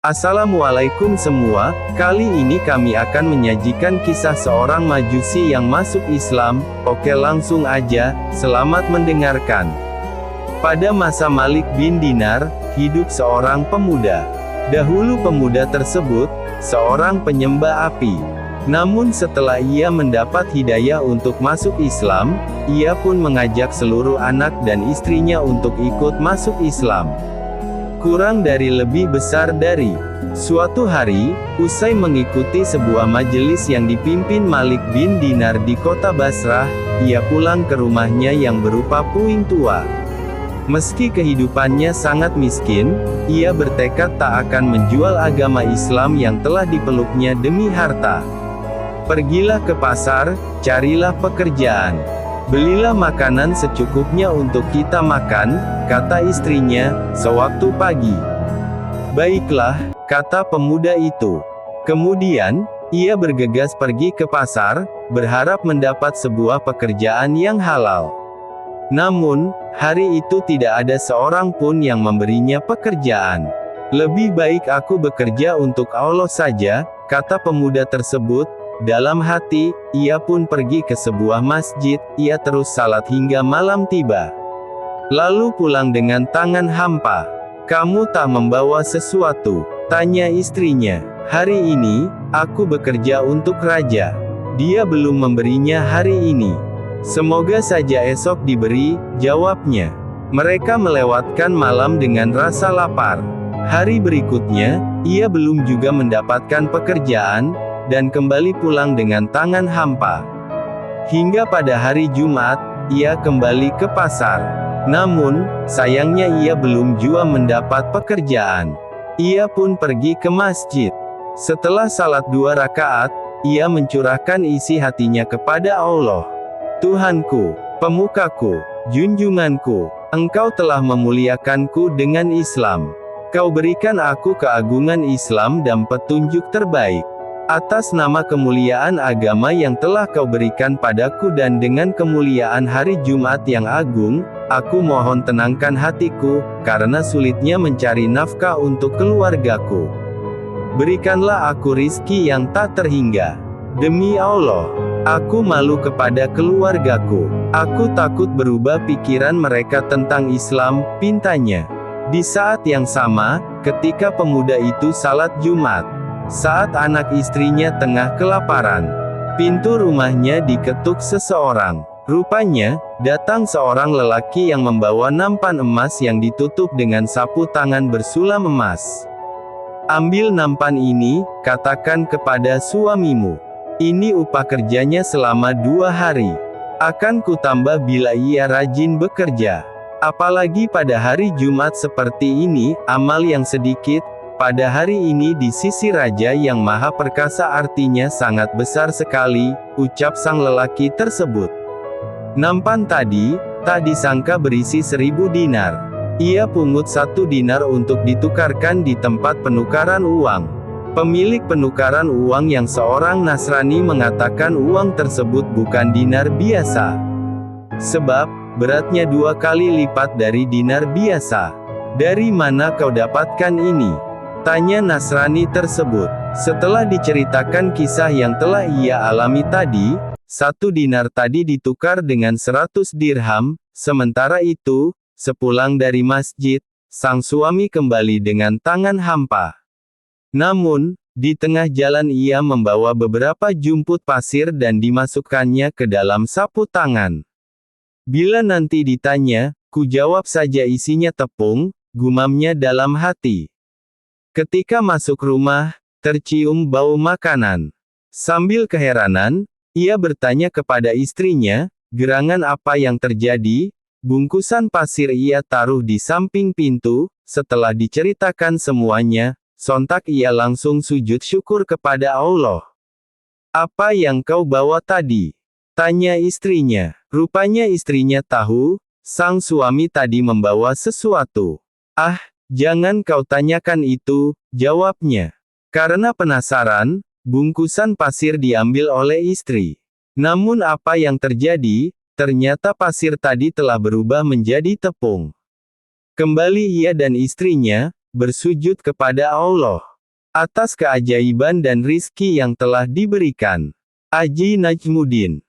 Assalamualaikum semua, kali ini kami akan menyajikan kisah seorang majusi yang masuk Islam. Oke, langsung aja, selamat mendengarkan. Pada masa Malik bin Dinar, hidup seorang pemuda. Dahulu pemuda tersebut, seorang penyembah api. Namun setelah ia mendapat hidayah untuk masuk Islam, ia pun mengajak seluruh anak dan istrinya untuk ikut masuk Islam. Kurang dari lebih besar dari suatu hari, usai mengikuti sebuah majelis yang dipimpin Malik bin Dinar di kota Basrah, ia pulang ke rumahnya yang berupa puing tua. Meski kehidupannya sangat miskin, ia bertekad tak akan menjual agama Islam yang telah dipeluknya demi harta. Pergilah ke pasar, carilah pekerjaan. Belilah makanan secukupnya untuk kita makan, kata istrinya, sewaktu pagi. Baiklah, kata pemuda itu. Kemudian, ia bergegas pergi ke pasar, berharap mendapat sebuah pekerjaan yang halal. Namun, hari itu tidak ada seorang pun yang memberinya pekerjaan. Lebih baik aku bekerja untuk Allah saja, kata pemuda tersebut. Dalam hati, ia pun pergi ke sebuah masjid, ia terus salat hingga malam tiba. Lalu pulang dengan tangan hampa. Kamu tak membawa sesuatu? Tanya istrinya. Hari ini, aku bekerja untuk raja. Dia belum memberinya hari ini. Semoga saja esok diberi, jawabnya. Mereka melewatkan malam dengan rasa lapar. Hari berikutnya, ia belum juga mendapatkan pekerjaan, dan kembali pulang dengan tangan hampa. Hingga pada hari Jumat, ia kembali ke pasar. Namun, sayangnya ia belum juga mendapat pekerjaan. Ia pun pergi ke masjid. Setelah salat 2 rakaat, ia mencurahkan isi hatinya kepada Allah. Tuhanku, pemukaku, junjunganku, Engkau telah memuliakanku dengan Islam. Kau berikan aku keagungan Islam dan petunjuk terbaik. Atas nama kemuliaan agama yang telah Kau berikan padaku dan dengan kemuliaan hari Jumat yang agung, aku mohon tenangkan hatiku, karena sulitnya mencari nafkah untuk keluargaku. Berikanlah aku rizki yang tak terhingga. Demi Allah, aku malu kepada keluargaku. Aku takut berubah pikiran mereka tentang Islam, pintanya. Di saat yang sama, ketika pemuda itu salat Jumat, saat anak istrinya tengah kelaparan, pintu rumahnya diketuk seseorang. Rupanya, datang seorang lelaki yang membawa nampan emas yang ditutup dengan sapu tangan bersulam emas. Ambil nampan ini, katakan kepada suamimu. Ini upah kerjanya selama 2 hari. Akan kutambah bila ia rajin bekerja. Apalagi pada hari Jumat seperti ini, amal yang sedikit, pada hari ini di sisi Raja yang Maha Perkasa artinya sangat besar sekali, ucap sang lelaki tersebut. Nampan tadi, tak disangka berisi 1000 dinar. Ia pungut 1 dinar untuk ditukarkan di tempat penukaran uang. Pemilik penukaran uang yang seorang Nasrani mengatakan uang tersebut bukan dinar biasa. Sebab, beratnya 2 kali lipat dari dinar biasa. Dari mana kau dapatkan ini? Tanya Nasrani tersebut. Setelah diceritakan kisah yang telah ia alami tadi, 1 dinar tadi ditukar dengan 100 dirham, sementara itu, sepulang dari masjid, sang suami kembali dengan tangan hampa. Namun, di tengah jalan ia membawa beberapa jumput pasir dan dimasukkannya ke dalam sapu tangan. Bila nanti ditanya, ku jawab saja isinya tepung, gumamnya dalam hati. Ketika masuk rumah, tercium bau makanan. Sambil keheranan, ia bertanya kepada istrinya, gerangan apa yang terjadi? Bungkusan pasir ia taruh di samping pintu. Setelah diceritakan semuanya, sontak ia langsung sujud syukur kepada Allah. Apa yang kau bawa tadi? Tanya istrinya. Rupanya istrinya tahu, sang suami tadi membawa sesuatu. Ah, jangan kau tanyakan itu, jawabnya. Karena penasaran, bungkusan pasir diambil oleh istri. Namun apa yang terjadi? Ternyata pasir tadi telah berubah menjadi tepung. Kembali ia dan istrinya, bersujud kepada Allah. atas keajaiban dan rizki yang telah diberikan. Haji Najmuddin